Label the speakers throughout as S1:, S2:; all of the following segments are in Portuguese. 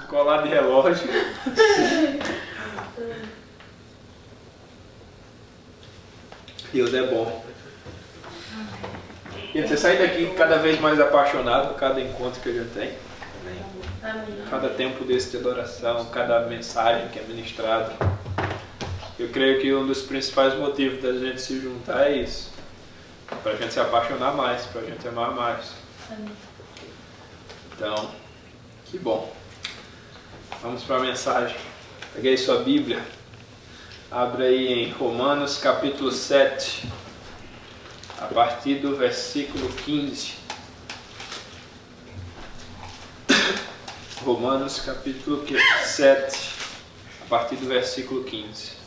S1: Colar de relógio. Deus é bom. E você sai daqui cada vez mais apaixonado por cada encontro que a gente tem.
S2: Amém.
S1: Cada tempo desse de adoração, cada mensagem que é ministrada. Eu creio que um dos principais motivos da gente se juntar é isso. Para a gente se apaixonar mais, para a gente amar mais.
S2: Amém.
S1: Então, que bom. Vamos para a mensagem. Peguei sua Bíblia. Abre aí em Romanos capítulo 7. A partir do versículo 15. Romanos capítulo 7. A partir do versículo 15.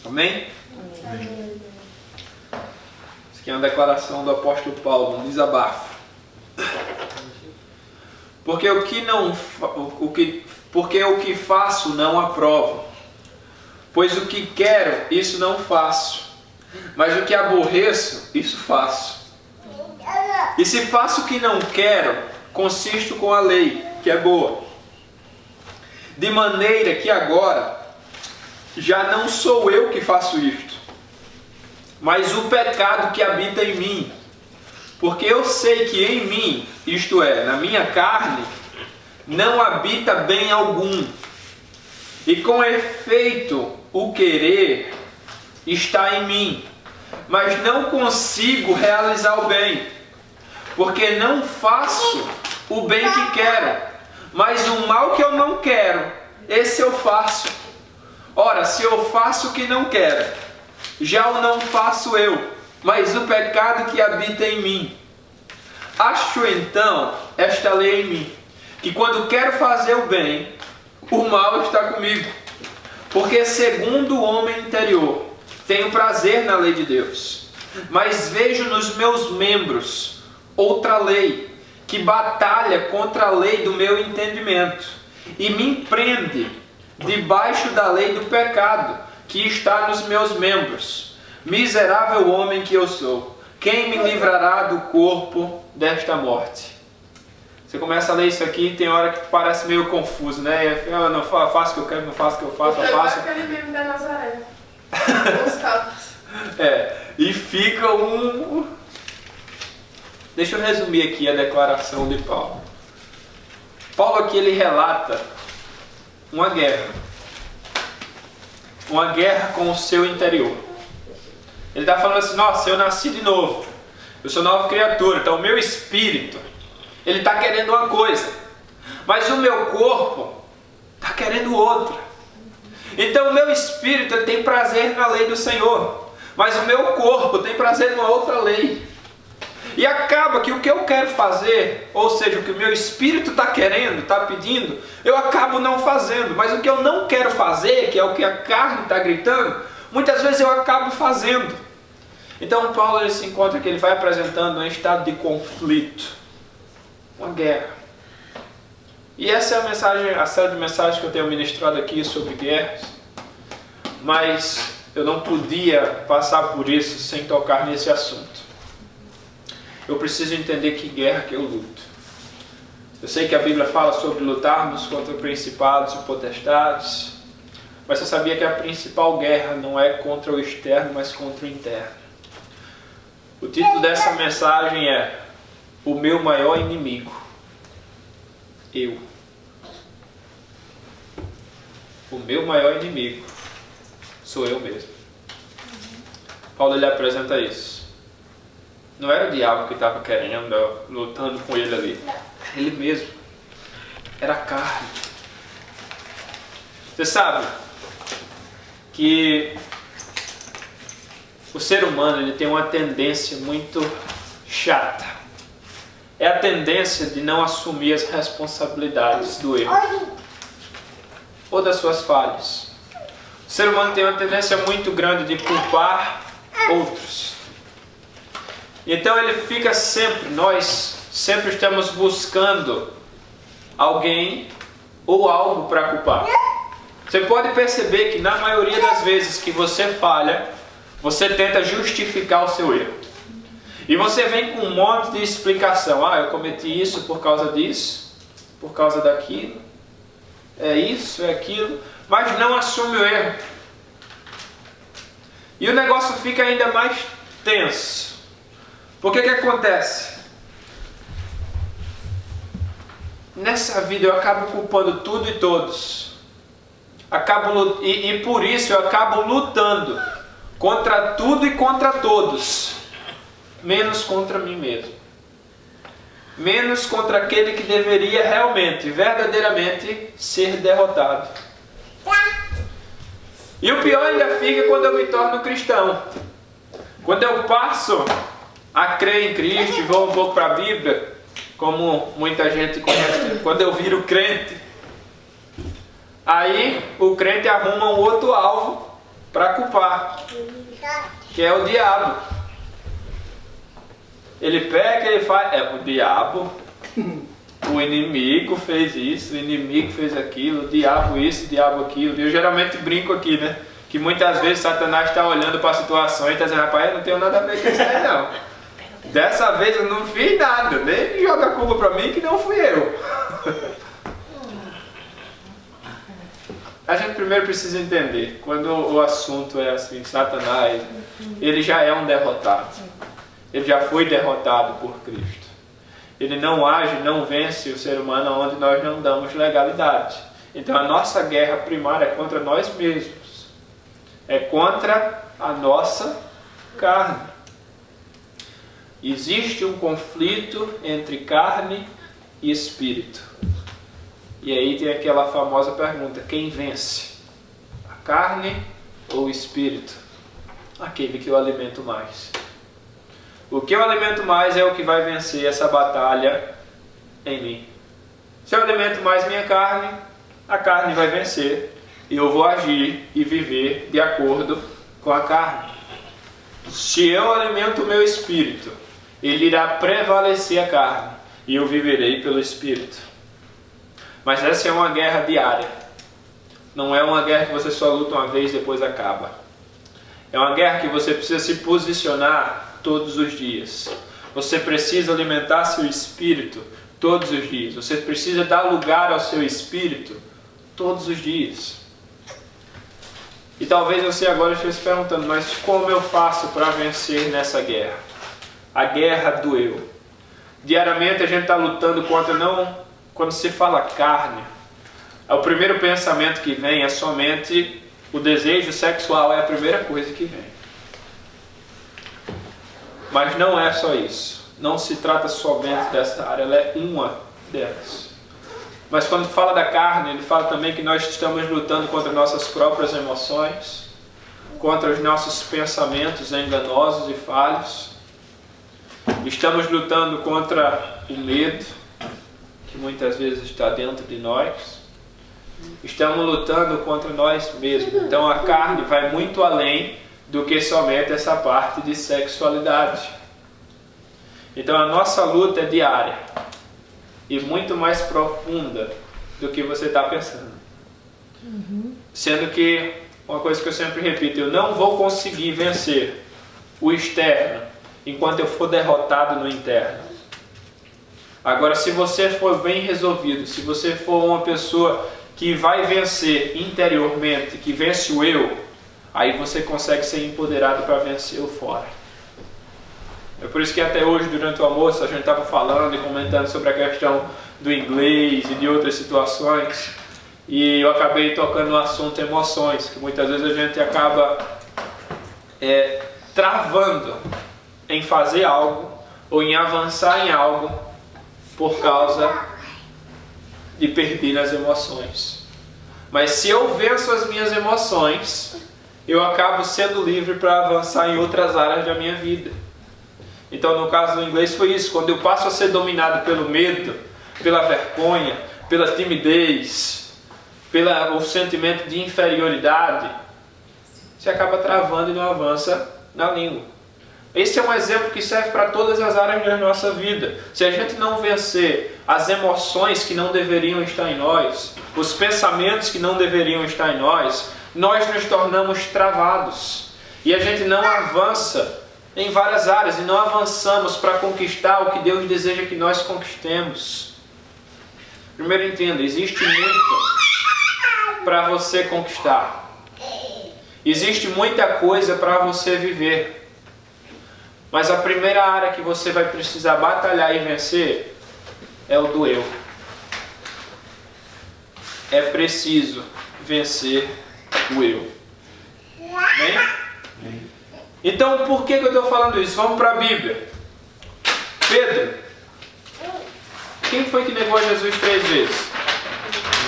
S1: Amém?
S2: Amém.
S1: Isso aqui é uma declaração do apóstolo Paulo, um desabafo. Porque o que faço não aprovo. Pois o que quero, isso não faço. Mas o que aborreço, isso faço. E se faço o que não quero, consisto com a lei, que é boa. De maneira que agora já não sou eu que faço isto, mas o pecado que habita em mim. Porque eu sei que em mim, isto é, na minha carne, não habita bem algum. E com efeito, o querer está em mim, mas não consigo realizar o bem, porque não faço o bem que quero, mas o mal que eu não quero, esse eu faço. Ora, se eu faço o que não quero, já o não faço eu, mas o pecado que habita em mim. Acho então esta lei em mim, que quando quero fazer o bem, o mal está comigo. Porque segundo o homem interior, tenho prazer na lei de Deus, mas vejo nos meus membros outra lei, que batalha contra a lei do meu entendimento, e me prende debaixo da lei do pecado, que está nos meus membros. Miserável homem que eu sou, quem me livrará do corpo desta morte? Você começa a ler isso aqui e tem hora que parece meio confuso, né? Eu não faço o que eu quero, não faço o que eu faço, eu faço.
S2: Aquele meme da Nazaré. Os cabos.
S1: E fica um... Deixa eu resumir aqui a declaração de Paulo. Paulo aqui ele relata uma guerra. Uma guerra com o seu interior. Ele está falando assim, nossa, eu nasci de novo. Eu sou nova criatura, então o meu espírito, ele está querendo uma coisa. Mas o meu corpo está querendo outra. Então o meu espírito ele tem prazer na lei do Senhor. Mas o meu corpo tem prazer numa outra lei. E acaba que o que eu quero fazer, ou seja, o que o meu espírito está querendo, está pedindo, eu acabo não fazendo. Mas o que eu não quero fazer, que é o que a carne está gritando, muitas vezes eu acabo fazendo. Então Paulo ele se encontra que ele vai apresentando um estado de conflito, uma guerra. E essa é a mensagem, a série de mensagens que eu tenho ministrado aqui sobre guerras. Mas eu não podia passar por isso sem tocar nesse assunto. Eu preciso entender que guerra que eu luto. Eu sei que a Bíblia fala sobre lutarmos contra principados e potestades, mas você sabia que a principal guerra não é contra o externo, mas contra o interno. O título dessa mensagem é O Meu Maior Inimigo, eu. O meu maior inimigo sou eu mesmo. Paulo ele apresenta isso. Não era o diabo que estava querendo, lutando com ele ali. Ele mesmo. Era a carne. Você sabe que o ser humano ele tem uma tendência muito chata. É a tendência de não assumir as responsabilidades do erro ou das suas falhas. O ser humano tem uma tendência muito grande de culpar outros. Então ele fica sempre, nós sempre estamos buscando alguém ou algo para culpar. Você pode perceber que na maioria das vezes que você falha, Você tenta justificar o seu erro. E você vem com um monte de explicação. Eu cometi isso por causa disso, por causa daquilo. É isso, é aquilo. Mas não assume o erro. E o negócio fica ainda mais tenso. Porque que acontece? Nessa vida eu acabo culpando tudo e todos. E por isso eu acabo lutando contra tudo e contra todos. Menos contra mim mesmo. Menos contra aquele que deveria realmente, verdadeiramente ser derrotado. E o pior ainda fica quando eu me torno cristão. Quando eu passo a crer em Cristo e vou um pouco para a Bíblia, como muita gente conhece, quando eu viro crente, aí o crente arruma um outro alvo para culpar, que é o diabo. Ele pega e ele faz, o diabo, o inimigo fez isso, o inimigo fez aquilo, o diabo isso, o diabo aquilo. E eu geralmente brinco aqui, né? Que muitas vezes Satanás está olhando para a situação e está dizendo, rapaz, eu não tenho nada a ver com isso aí não. Dessa vez eu não fiz nada, nem joga a culpa para mim que não fui eu. A gente primeiro precisa entender, quando o assunto é assim, Satanás, ele já é um derrotado. Ele já foi derrotado por Cristo. Ele não age, não vence o ser humano onde nós não damos legalidade. Então a nossa guerra primária é contra nós mesmos. É contra a nossa carne. Existe um conflito entre carne e espírito. E aí tem aquela famosa pergunta, quem vence? A carne ou o espírito? Aquele que eu alimento mais. O que eu alimento mais é o que vai vencer essa batalha em mim. Se eu alimento mais minha carne, a carne vai vencer. E eu vou agir e viver de acordo com a carne. Se eu alimento o meu espírito, ele irá prevalecer a carne. E eu viverei pelo espírito. Mas essa é uma guerra diária. Não é uma guerra que você só luta uma vez e depois acaba. É uma guerra que você precisa se posicionar todos os dias. Você precisa alimentar seu espírito todos os dias. Você precisa dar lugar ao seu espírito todos os dias. E talvez você agora esteja se perguntando, mas como eu faço para vencer nessa guerra? A guerra do eu. Diariamente a gente está lutando contra quando se fala carne, o primeiro pensamento que vem é somente o desejo sexual, é a primeira coisa que vem. Mas não é só isso. Não se trata somente dessa área, ela é uma delas. Mas quando fala da carne, ele fala também que nós estamos lutando contra nossas próprias emoções, contra os nossos pensamentos enganosos e falhos. Estamos lutando contra o medo, que muitas vezes está dentro de nós. Estamos lutando contra nós mesmos. Então a carne vai muito além do que somente essa parte de sexualidade. Então a nossa luta é diária e muito mais profunda do que você está pensando. Sendo que, uma coisa que eu sempre repito, eu não vou conseguir vencer o externo enquanto eu for derrotado no interno. Agora, se você for bem resolvido, se você for uma pessoa que vai vencer interiormente, que vence o eu, aí você consegue ser empoderado para vencer o fora. É por isso que até hoje, durante o almoço, a gente estava falando e comentando sobre a questão do inglês e de outras situações. E eu acabei tocando no assunto emoções, que muitas vezes a gente acaba travando em fazer algo ou em avançar em algo por causa de perder nas emoções. Mas se eu venço as minhas emoções, eu acabo sendo livre para avançar em outras áreas da minha vida. Então, no caso do inglês foi isso. Quando eu passo a ser dominado pelo medo, pela vergonha, pela timidez, pelo sentimento de inferioridade, você acaba travando e não avança na língua. Esse é um exemplo que serve para todas as áreas da nossa vida. Se a gente não vencer as emoções que não deveriam estar em nós, os pensamentos que não deveriam estar em nós, nós nos tornamos travados. E a gente não avança em várias áreas e não avançamos para conquistar o que Deus deseja que nós conquistemos. Primeiro entenda, existe muito para você conquistar. Existe muita coisa para você viver. Mas a primeira área que você vai precisar batalhar e vencer é o do eu. É preciso vencer o eu. Amém? Então, por que eu estou falando isso? Vamos para a Bíblia. Pedro. Quem foi que negou Jesus 3 vezes?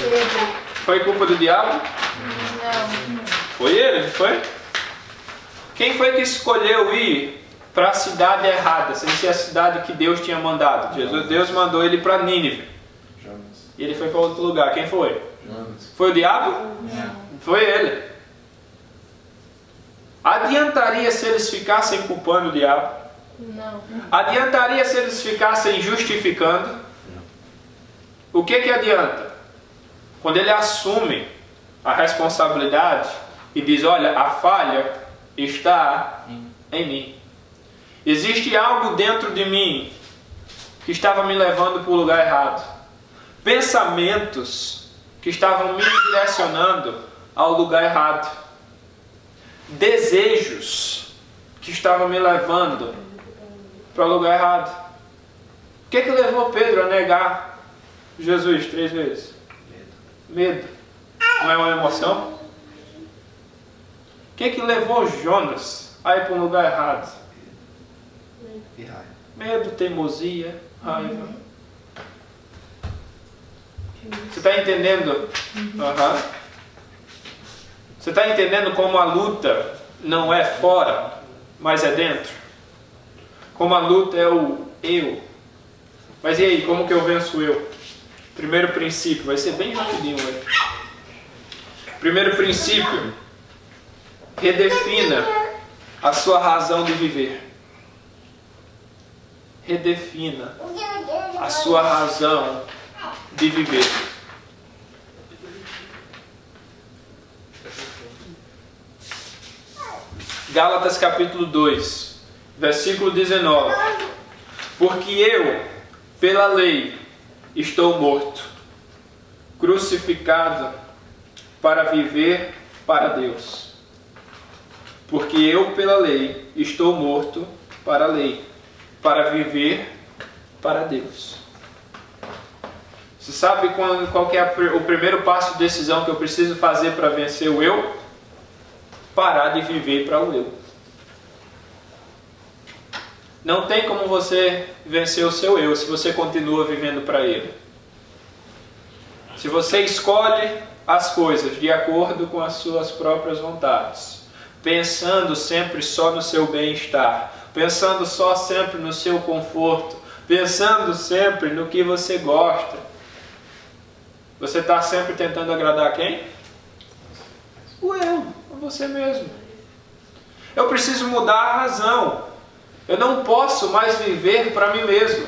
S2: Pedro.
S1: Foi culpa do diabo?
S2: Não.
S1: Foi ele, não foi? Quem foi que escolheu ir para a cidade errada, sem ser a cidade que Deus tinha mandado? Deus mandou ele para Nínive. E ele foi para outro lugar. Quem foi? Foi o diabo?
S2: Não.
S1: Foi ele. Adiantaria se eles ficassem culpando o diabo?
S2: Não.
S1: Adiantaria se eles ficassem justificando? Não. O que adianta? Quando ele assume a responsabilidade e diz, olha, a falha está em mim. Existe algo dentro de mim que estava me levando para o lugar errado. Pensamentos que estavam me direcionando ao lugar errado. Desejos que estavam me levando para o lugar errado. O que levou Pedro a negar Jesus 3 vezes? Medo. Não é uma emoção? O que levou Jonas a ir para um lugar errado? Medo, teimosia, raiva. Você está entendendo? Você está entendendo como a luta não é fora, mas é dentro? Como a luta é o eu. Mas e aí, como que eu venço o eu? Primeiro princípio, vai ser bem rapidinho hoje. Primeiro princípio, redefina a sua razão de viver. Redefina a sua razão de viver. Gálatas capítulo 2, versículo 19. Porque eu, pela lei, estou morto, crucificado para viver para Deus. Porque eu, pela lei, estou morto para a lei, para viver para Deus. Você sabe qual que é o primeiro passo de decisão que eu preciso fazer para vencer o eu? Parar de viver para o eu. Não tem como você vencer o seu eu se você continua vivendo para ele. Se você escolhe as coisas de acordo com as suas próprias vontades, pensando sempre só no seu bem-estar, pensando só sempre no seu conforto, pensando sempre no que você gosta, você está sempre tentando agradar quem? O eu, você mesmo. Eu preciso mudar a razão. Eu não posso mais viver para mim mesmo.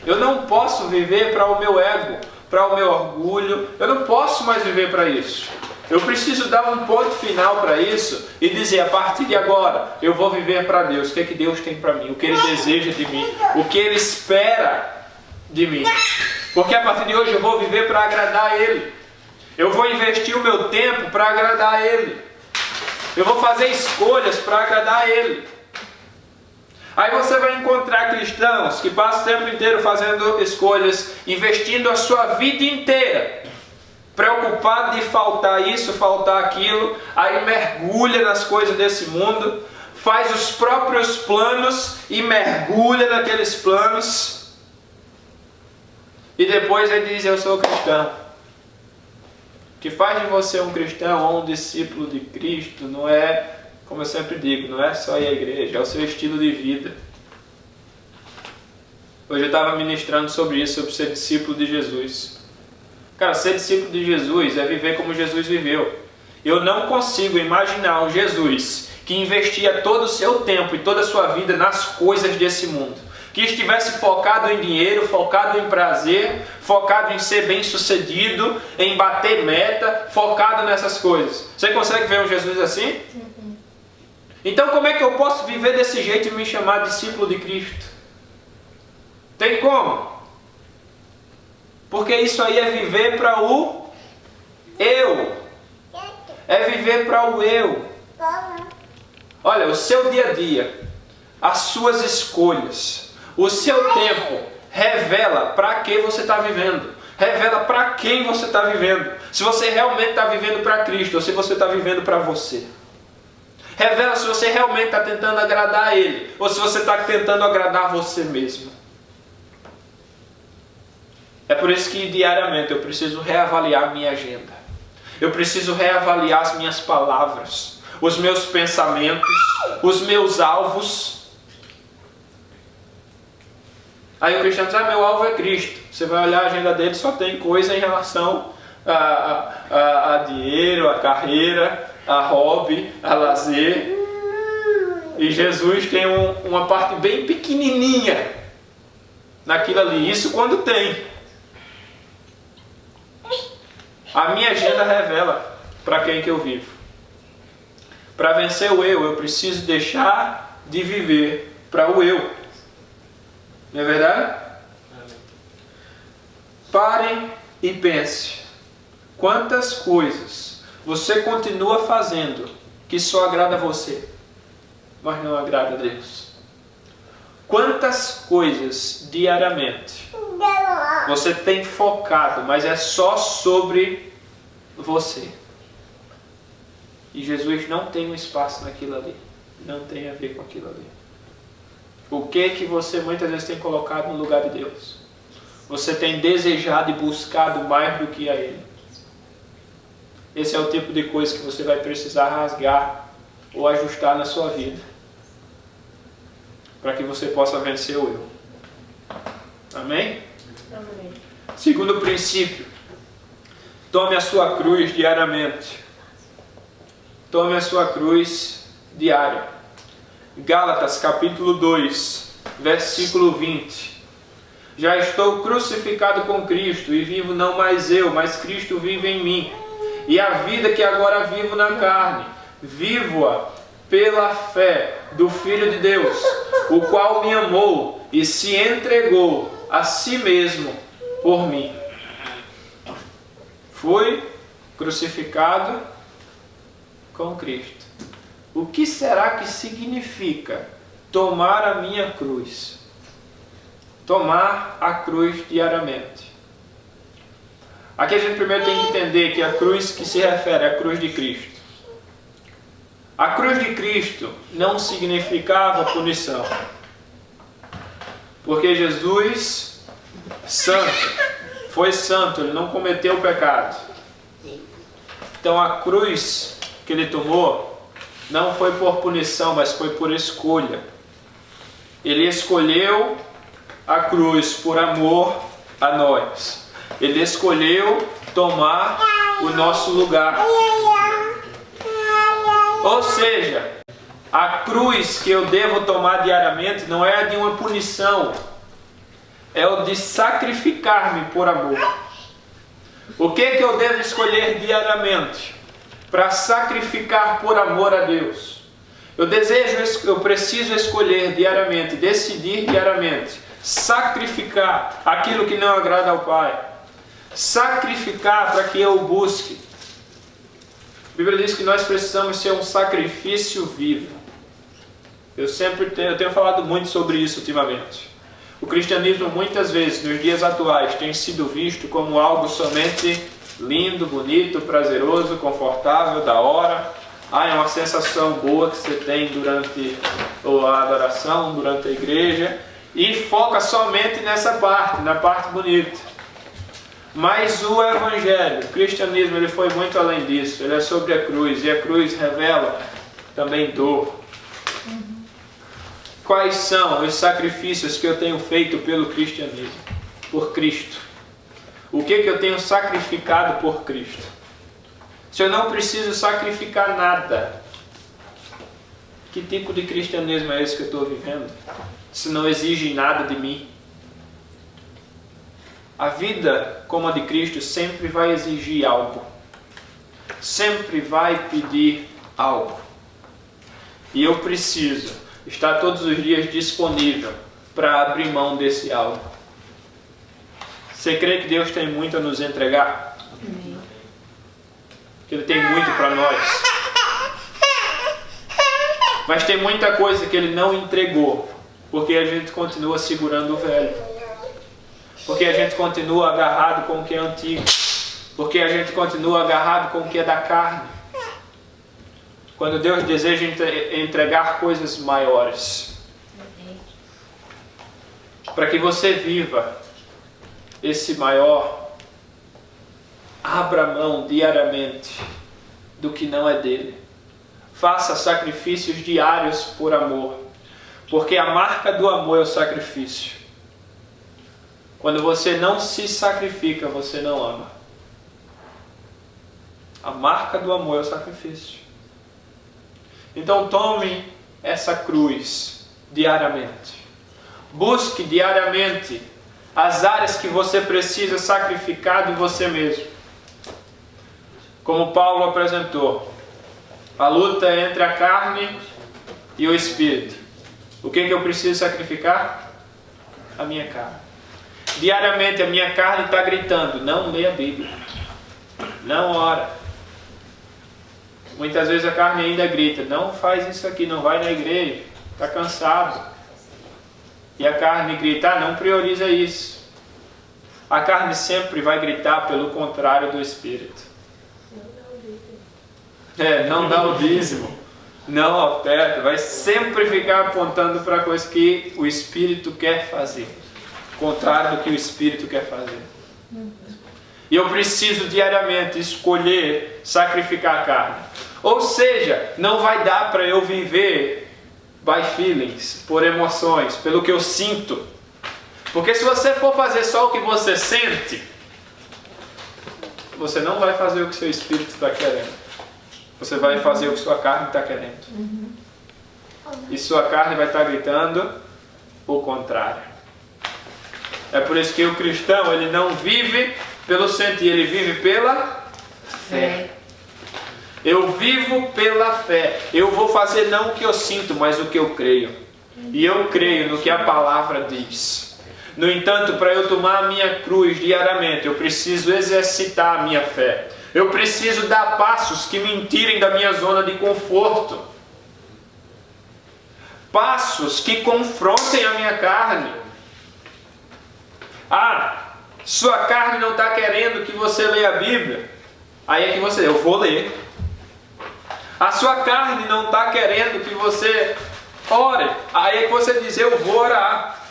S1: Eu não posso viver para o meu ego, para o meu orgulho. Eu não posso mais viver para isso. Eu preciso dar um ponto final para isso e dizer, a partir de agora, eu vou viver para Deus. O que é que Deus tem para mim? O que Ele deseja de mim? O que Ele espera de mim? Porque a partir de hoje eu vou viver para agradar a Ele. Eu vou investir o meu tempo para agradar a Ele. Eu vou fazer escolhas para agradar a Ele. Aí você vai encontrar cristãos que passam o tempo inteiro fazendo escolhas, investindo a sua vida inteira, preocupado de faltar isso, faltar aquilo, aí mergulha nas coisas desse mundo, faz os próprios planos e mergulha naqueles planos, e depois ele diz, eu sou cristão. O que faz de você um cristão ou um discípulo de Cristo não é, como eu sempre digo, não é só ir à igreja, é o seu estilo de vida. Hoje eu estava ministrando sobre isso, sobre ser discípulo de Jesus. Cara, ser discípulo de Jesus é viver como Jesus viveu. Eu não consigo imaginar um Jesus que investia todo o seu tempo e toda a sua vida nas coisas desse mundo. Que estivesse focado em dinheiro, focado em prazer, focado em ser bem sucedido, em bater meta, focado nessas coisas. Você consegue ver um Jesus assim? Então como é que eu posso viver desse jeito e me chamar discípulo de Cristo? Tem como? Porque isso aí é viver para o eu. É viver para o eu. Olha, o seu dia a dia, as suas escolhas, o seu tempo, revela para que você está vivendo. Revela para quem você está vivendo. Se você realmente está vivendo para Cristo ou se você está vivendo para você. Revela se você realmente está tentando agradar a Ele ou se você está tentando agradar você mesmo. É por isso que diariamente eu preciso reavaliar a minha agenda. Eu preciso reavaliar as minhas palavras, os meus pensamentos, os meus alvos. Aí o cristiano diz, meu alvo é Cristo. Você vai olhar a agenda dele, só tem coisa em relação a dinheiro, a carreira, a hobby, a lazer. E Jesus tem uma parte bem pequenininha naquilo ali. Isso quando tem. A minha agenda revela para quem que eu vivo. Para vencer o eu preciso deixar de viver para o eu. Não é verdade? Pare e pense. Quantas coisas você continua fazendo que só agrada a você, mas não agrada a Deus? Quantas coisas diariamente você tem focado, mas é só sobre você? E Jesus não tem um espaço naquilo ali. Não tem a ver com aquilo ali. O que você muitas vezes tem colocado no lugar de Deus? Você tem desejado e buscado mais do que a Ele. Esse é o tipo de coisa que você vai precisar rasgar ou ajustar na sua vida. Para que você possa vencer o eu. Amém?
S2: Amém.
S1: Segundo princípio. Tome a sua cruz diariamente. Tome a sua cruz diária. Gálatas capítulo 2, versículo 20. Já estou crucificado com Cristo e vivo não mais eu, mas Cristo vive em mim. E a vida que agora vivo na carne, vivo-a pela fé do Filho de Deus, o qual me amou e se entregou a si mesmo por mim. Fui crucificado com Cristo. O que será que significa tomar a minha cruz? Tomar a cruz diariamente. Aqui a gente primeiro tem que entender que a cruz que se refere à cruz de Cristo. A cruz de Cristo não significava punição. Porque Jesus, foi santo, ele não cometeu pecado. Então a cruz que ele tomou não foi por punição, mas foi por escolha. Ele escolheu a cruz por amor a nós. Ele escolheu tomar o nosso lugar. Ou seja, a cruz que eu devo tomar diariamente não é a de uma punição, é o de sacrificar-me por amor. O que eu devo escolher diariamente para sacrificar por amor a Deus? Eu preciso escolher diariamente, decidir diariamente, sacrificar aquilo que não agrada ao Pai. Sacrificar para que eu busque. A Bíblia diz que nós precisamos ser um sacrifício vivo. Eu tenho falado muito sobre isso ultimamente. O cristianismo muitas vezes, nos dias atuais, tem sido visto como algo somente lindo, bonito, prazeroso, confortável, da hora. É uma sensação boa que você tem durante a adoração, durante a igreja. E foca somente nessa parte, na parte bonita. Mas o Evangelho, o cristianismo, ele foi muito além disso. Ele é sobre a cruz, e a cruz revela também dor. Quais são os sacrifícios que eu tenho feito pelo cristianismo? Por Cristo. O que eu tenho sacrificado por Cristo? Se eu não preciso sacrificar nada, que tipo de cristianismo é esse que eu estou vivendo? Se não exige nada de mim. A vida como a de Cristo sempre vai exigir algo. Sempre vai pedir algo. E eu preciso estar todos os dias disponível para abrir mão desse algo. Você crê que Deus tem muito a nos entregar?
S2: Amém.
S1: Que Ele tem muito para nós. Mas tem muita coisa que Ele não entregou, porque a gente continua segurando o velho. Porque a gente continua agarrado com o que é antigo. Porque a gente continua agarrado com o que é da carne. Quando Deus deseja entregar coisas maiores, para que você viva esse maior, abra mão diariamente do que não é dele. Faça sacrifícios diários por amor, porque a marca do amor é o sacrifício. Quando você não se sacrifica, você não ama. A marca do amor é o sacrifício. Então tome essa cruz diariamente. Busque diariamente as áreas que você precisa sacrificar de você mesmo. Como Paulo apresentou, a luta é entre a carne e o espírito. O que eu preciso sacrificar? A minha carne. Diariamente a minha carne está gritando, não leia a Bíblia, não ora. Muitas vezes a carne ainda grita, não faz isso aqui, não vai na igreja, está cansado. E a carne grita, não prioriza isso. A carne sempre vai gritar pelo contrário do Espírito. Não dá o dízimo, não oferta, vai sempre ficar apontando para a coisa que o Espírito quer fazer. Contrário do que o Espírito quer fazer. E eu preciso diariamente escolher sacrificar a carne. Ou seja, não vai dar para eu viver by feelings, por emoções, pelo que eu sinto. Porque se você for fazer só o que você sente, você não vai fazer o que seu espírito está querendo. Você vai fazer o que sua carne está querendo. E sua carne vai estar gritando o contrário. É por isso que o cristão, ele não vive pelo sentir, ele vive pela fé. Eu vivo pela fé. Eu vou fazer não o que eu sinto, mas o que eu creio. E eu creio no que a palavra diz. No entanto, para eu tomar a minha cruz diariamente, eu preciso exercitar a minha fé. Eu preciso dar passos que me tirem da minha zona de conforto. Passos que confrontem a minha carne. Sua carne não está querendo que você leia a Bíblia. Aí é que você, eu vou ler. A sua carne não está querendo que você ore. Aí é que você diz, eu vou orar.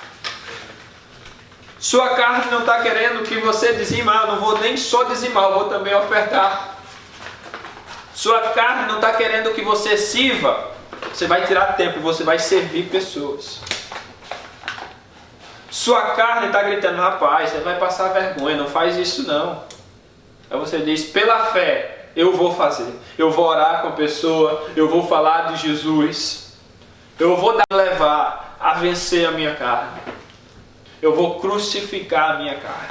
S1: Sua carne não está querendo que você dizima, eu não vou nem só dizimar, eu vou também ofertar. Sua carne não está querendo que você sirva. Você vai tirar tempo e você vai servir pessoas. Sua carne está gritando, rapaz, você vai passar vergonha, não faz isso não. Aí você diz, pela fé, eu vou fazer. Eu vou orar com a pessoa, eu vou falar de Jesus. Eu vou levar a vencer a minha carne. Eu vou crucificar a minha carne.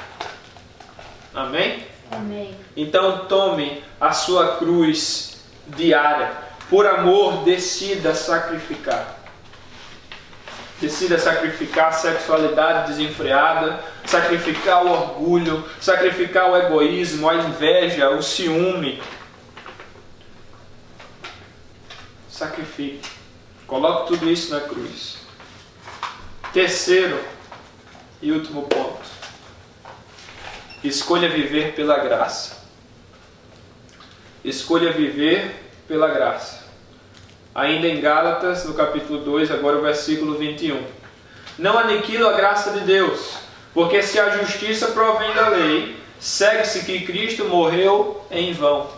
S1: Amém?
S2: Amém.
S1: Então tome a sua cruz diária. Por amor, decida sacrificar. Decida sacrificar a sexualidade desenfreada, sacrificar o orgulho, sacrificar o egoísmo, a inveja, o ciúme. Sacrifique. Coloque tudo isso na cruz. Terceiro e último ponto. Escolha viver pela graça. Escolha viver pela graça. Ainda em Gálatas, no capítulo 2, agora o versículo 21. Não aniquilo a graça de Deus, porque se a justiça provém da lei, segue-se que Cristo morreu em vão.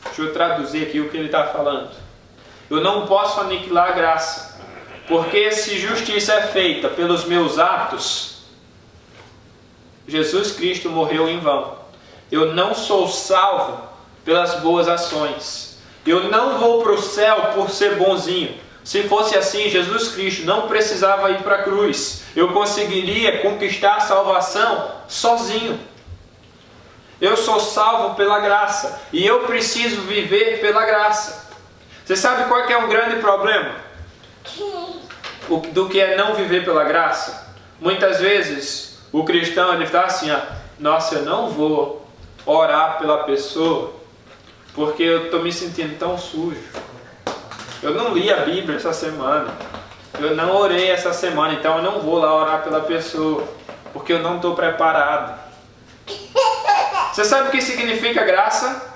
S1: Deixa eu traduzir aqui o que ele está falando. Eu não posso aniquilar a graça, porque se justiça é feita pelos meus atos, Jesus Cristo morreu em vão. Eu não sou salvo pelas boas ações. Eu não vou para o céu por ser bonzinho. Se fosse assim, Jesus Cristo não precisava ir para a cruz. Eu conseguiria conquistar a salvação sozinho. Eu sou salvo pela graça. E eu preciso viver pela graça. Você sabe qual que é um grande problema do que é não viver pela graça? Muitas vezes o cristão ele está assim, nossa, eu não vou orar pela pessoa porque eu estou me sentindo tão sujo. Eu não li a Bíblia essa semana. Eu não orei essa semana, então eu não vou lá orar pela pessoa porque eu não estou preparado. Você sabe o que significa graça?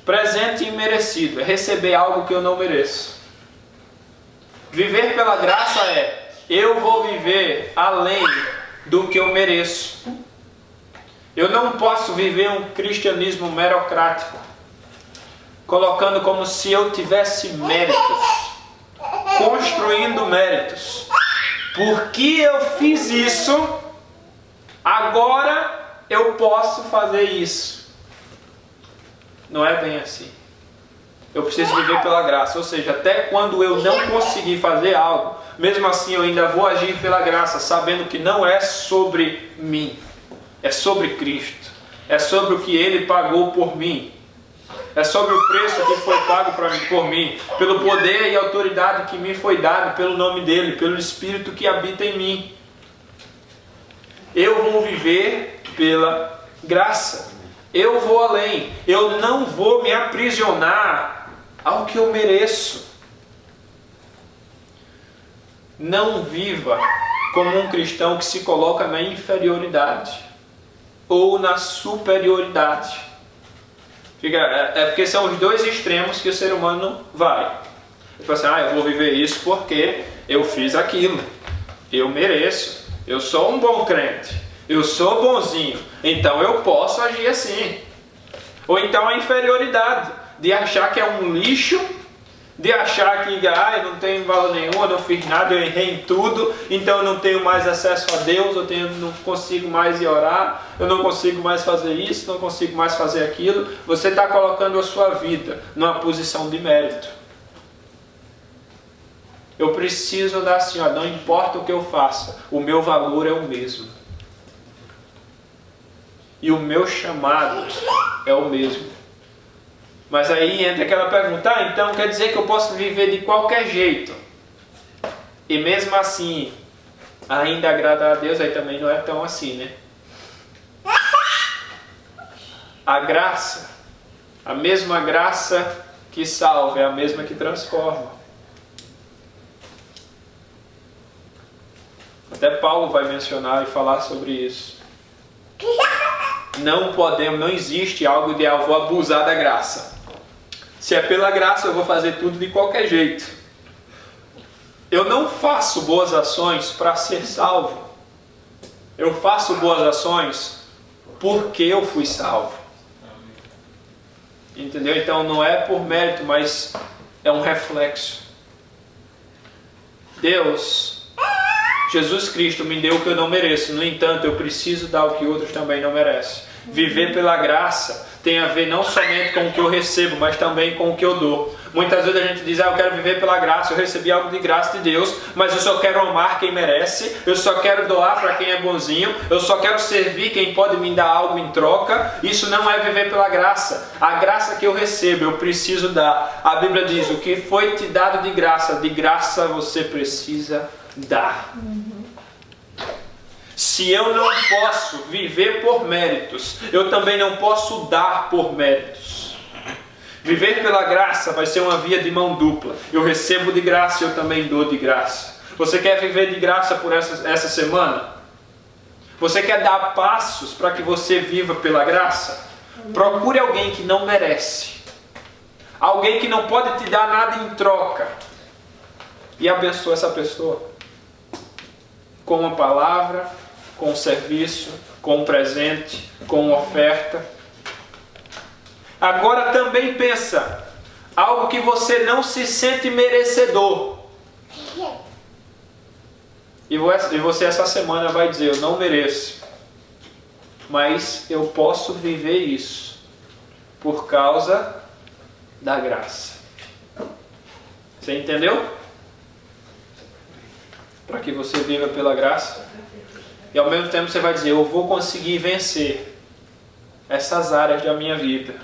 S1: Presente imerecido, é receber algo que eu não mereço. Viver pela graça é, eu vou viver além do que eu mereço. Eu não posso viver um cristianismo merocrático, colocando como se eu tivesse méritos, construindo méritos. Porque eu fiz isso, agora eu posso fazer isso. Não é bem assim. Eu preciso viver pela graça. Ou seja, até quando eu não conseguir fazer algo, mesmo assim eu ainda vou agir pela graça, sabendo que não é sobre mim. É sobre Cristo. É sobre o que Ele pagou por mim. É sobre o preço que foi pago por mim. Pelo poder e autoridade que me foi dado pelo nome dEle, pelo Espírito que habita em mim. Eu vou viver pela graça. Eu vou além. Eu não vou me aprisionar ao que eu mereço. Não viva como um cristão que se coloca na inferioridade ou na superioridade. É porque são os dois extremos que o ser humano vai. Ele fala assim, eu vou viver isso porque eu fiz aquilo. Eu mereço. Eu sou um bom crente. Eu sou bonzinho. Então eu posso agir assim. Ou então a inferioridade. De achar que é um lixo. De achar que eu não tenho valor nenhum, eu não fiz nada, eu errei em tudo, então eu não tenho mais acesso a Deus, não consigo mais ir orar, eu não consigo mais fazer isso, não consigo mais fazer aquilo. Você está colocando a sua vida numa posição de mérito. Eu preciso dar assim, não importa o que eu faça, o meu valor é o mesmo. E o meu chamado é o mesmo. Mas aí entra aquela pergunta, então quer dizer que eu posso viver de qualquer jeito e mesmo assim ainda agradar a Deus? Aí também não é tão assim, né? A graça, a mesma graça que salva é a mesma que transforma. Até Paulo vai mencionar e falar sobre isso. Não existe algo ideal, vou abusar da graça. Se é pela graça, eu vou fazer tudo de qualquer jeito. Eu não faço boas ações para ser salvo. Eu faço boas ações porque eu fui salvo. Entendeu? Então não é por mérito, mas é um reflexo. Jesus Cristo me deu o que eu não mereço. No entanto, eu preciso dar o que outros também não merecem. Viver pela graça tem a ver não somente com o que eu recebo, mas também com o que eu dou. Muitas vezes a gente diz, eu quero viver pela graça, eu recebi algo de graça de Deus, mas eu só quero amar quem merece, eu só quero doar para quem é bonzinho, eu só quero servir quem pode me dar algo em troca. Isso não é viver pela graça. A graça que eu recebo, eu preciso dar. A Bíblia diz, o que foi te dado de graça você precisa dar. Se eu não posso viver por méritos, eu também não posso dar por méritos. Viver pela graça vai ser uma via de mão dupla. Eu recebo de graça e eu também dou de graça. Você quer viver de graça por essa semana? Você quer dar passos para que você viva pela graça? Procure alguém que não merece. Alguém que não pode te dar nada em troca. E abençoe essa pessoa. Com uma palavra, com um serviço, com um presente, com uma oferta. Agora também pensa, algo que você não se sente merecedor. E você essa semana vai dizer, eu não mereço. Mas eu posso viver isso por causa da graça. Você entendeu? Para que você viva pela graça. E ao mesmo tempo você vai dizer, eu vou conseguir vencer essas áreas da minha vida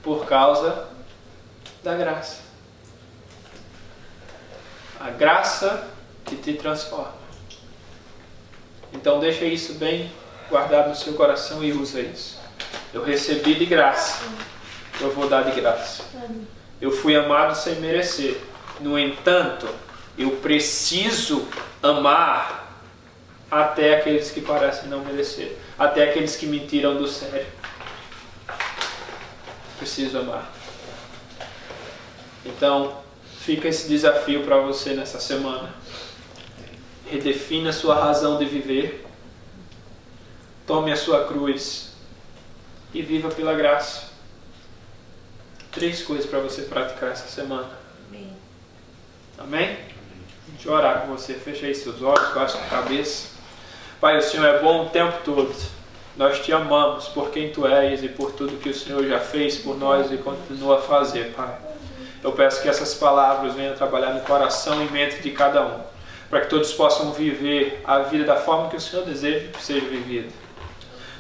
S1: por causa da graça. A graça que te transforma. Então deixa isso bem guardado no seu coração e usa isso. Eu recebi de graça, eu vou dar de graça. Eu fui amado sem merecer. No entanto, eu preciso amar até aqueles que parecem não merecer. Até aqueles que me tiram do sério. Preciso amar. Então, fica esse desafio para você nessa semana. Redefina a sua razão de viver. Tome a sua cruz e viva pela graça. 3 coisas para você praticar essa semana.
S2: Amém.
S1: Amém? Deixa eu orar com você. Feche aí seus olhos, baixa a cabeça. Pai, o Senhor é bom o tempo todo. Nós te amamos por quem Tu és e por tudo que o Senhor já fez por nós e continua a fazer, Pai. Eu peço que essas palavras venham trabalhar no coração e mente de cada um, para que todos possam viver a vida da forma que o Senhor deseja que seja vivida.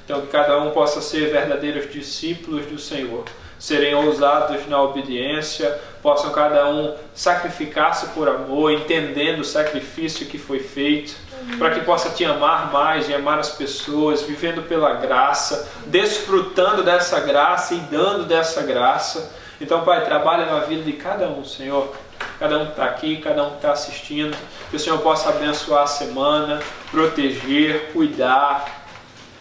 S1: Então, que cada um possa ser verdadeiros discípulos do Senhor, serem ousados na obediência, possam cada um sacrificar-se por amor, entendendo o sacrifício que foi feito, para que possa te amar mais e amar as pessoas, vivendo pela graça, desfrutando dessa graça e dando dessa graça. Então, Pai, trabalha na vida de cada um, Senhor. Cada um que está aqui, cada um que está assistindo, que o Senhor possa abençoar a semana, proteger, cuidar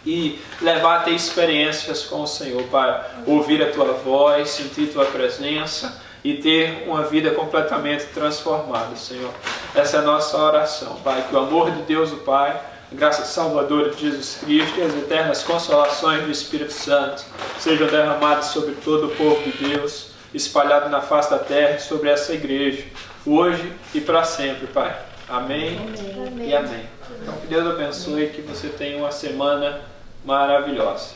S1: e levar a ter experiências com o Senhor, Pai. Ouvir a Tua voz, sentir Tua presença e ter uma vida completamente transformada, Senhor. Essa é a nossa oração, Pai. Que o amor de Deus, o Pai, a graça salvadora de Jesus Cristo e as eternas consolações do Espírito Santo sejam derramadas sobre todo o povo de Deus, espalhado na face da terra, sobre essa igreja, hoje e para sempre, Pai. Amém, amém e amém. Então, que Deus abençoe e que você tenha uma semana maravilhosa.